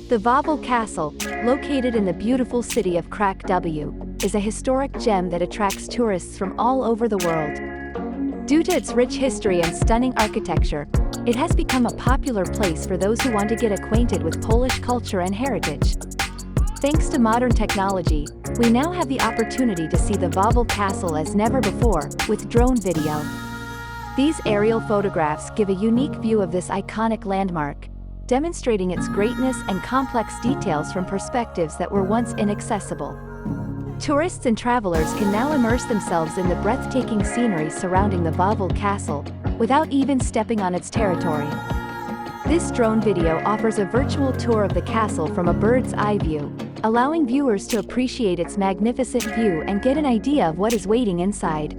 The Wawel Castle, located in the beautiful city of Krakow, is a historic gem that attracts tourists from all over the world. Due to its rich history and stunning architecture, it has become a popular place for those who want to get acquainted with Polish culture and heritage. Thanks to modern technology, we now have the opportunity to see the Wawel Castle as never before, with drone video. These aerial photographs give a unique view of this iconic landmark, demonstrating its greatness and complex details from perspectives that were once inaccessible. Tourists and travelers can now immerse themselves in the breathtaking scenery surrounding the Wawel Castle, without even stepping on its territory. This drone video offers a virtual tour of the castle from a bird's eye view, allowing viewers to appreciate its magnificent view and get an idea of what is waiting inside.